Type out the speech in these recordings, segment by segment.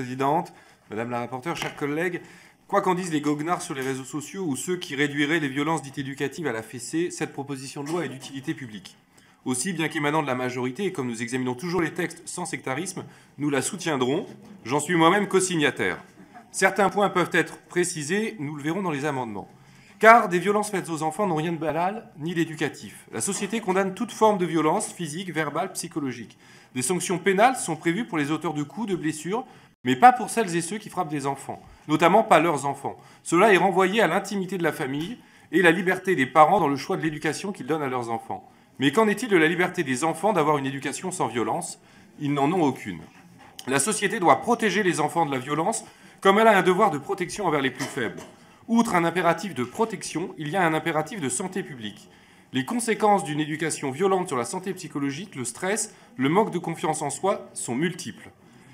Présidente, Madame la rapporteure, chers collègues, quoi qu'en disent les goguenards sur les réseaux sociaux ou ceux qui réduiraient les violences dites éducatives à la fessée, cette proposition de loi est d'utilité publique. Aussi, bien qu'émanant de la majorité, et comme nous examinons toujours les textes sans sectarisme, nous la soutiendrons. J'en suis moi-même co-signataire. Certains points peuvent être précisés, nous le verrons dans les amendements. Car des violences faites aux enfants n'ont rien de banal ni d'éducatif. La société condamne toute forme de violence physique, verbale, psychologique. Des sanctions pénales sont prévues pour les auteurs de coups, de blessures, mais pas pour celles et ceux qui frappent des enfants, notamment pas leurs enfants. Cela est renvoyé à l'intimité de la famille et la liberté des parents dans le choix de l'éducation qu'ils donnent à leurs enfants. Mais qu'en est-il de la liberté des enfants d'avoir une éducation sans violence? Ils n'en ont aucune. La société doit protéger les enfants de la violence comme elle a un devoir de protection envers les plus faibles. Outre un impératif de protection, il y a un impératif de santé publique. Les conséquences d'une éducation violente sur la santé psychologique, le stress, le manque de confiance en soi sont multiples.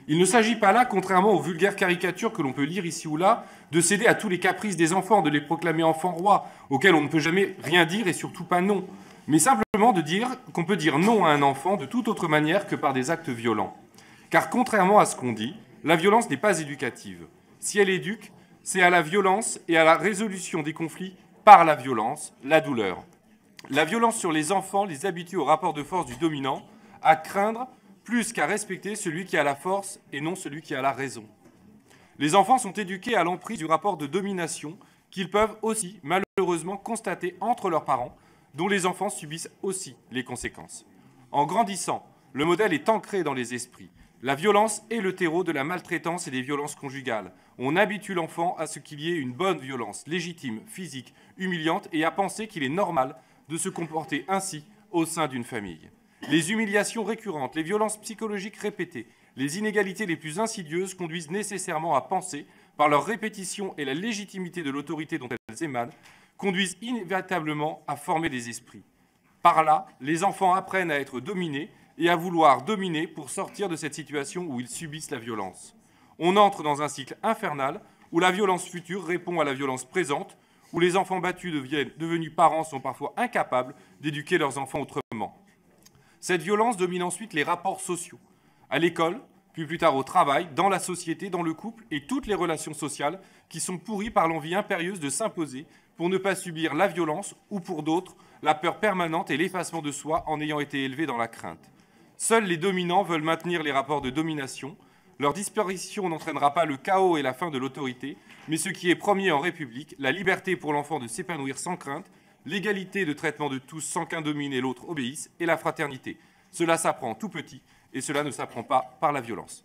Il ne s'agit pas là, contrairement aux vulgaires caricatures que l'on peut lire ici ou là, de céder à tous les caprices des enfants, de les proclamer enfants rois, auxquels on ne peut jamais rien dire et surtout pas non, mais simplement de dire qu'on peut dire non à un enfant de toute autre manière que par des actes violents. Car contrairement à ce qu'on dit, la violence n'est pas éducative. Si elle éduque, c'est à la violence et à la résolution des conflits par la violence, la douleur. La violence sur les enfants les habitue au rapport de force du dominant, à craindre plus qu'à respecter celui qui a la force et non celui qui a la raison. Les enfants sont éduqués à l'emprise du rapport de domination qu'ils peuvent aussi malheureusement constater entre leurs parents, dont les enfants subissent aussi les conséquences. En grandissant, le modèle est ancré dans les esprits. La violence est le terreau de la maltraitance et des violences conjugales. On habitue l'enfant à ce qu'il y ait une bonne violence, légitime, physique, humiliante, et à penser qu'il est normal de se comporter ainsi au sein d'une famille. Les humiliations récurrentes, les violences psychologiques répétées, les inégalités les plus insidieuses conduisent nécessairement à penser, par leur répétition et la légitimité de l'autorité dont elles émanent, conduisent inévitablement à former des esprits. Par là, les enfants apprennent à être dominés et à vouloir dominer pour sortir de cette situation où ils subissent la violence. On entre dans un cycle infernal où la violence future répond à la violence présente, où les enfants battus devenus parents sont parfois incapables d'éduquer leurs enfants autrement. Cette violence domine ensuite les rapports sociaux, à l'école, puis plus tard au travail, dans la société, dans le couple et toutes les relations sociales qui sont pourries par l'envie impérieuse de s'imposer pour ne pas subir la violence ou pour d'autres, la peur permanente et l'effacement de soi en ayant été élevés dans la crainte. Seuls les dominants veulent maintenir les rapports de domination. Leur disparition n'entraînera pas le chaos et la fin de l'autorité, mais ce qui est premier en République, la liberté pour l'enfant de s'épanouir sans crainte, l'égalité de traitement de tous sans qu'un domine et l'autre obéisse, et la fraternité. Cela s'apprend tout petit, et cela ne s'apprend pas par la violence.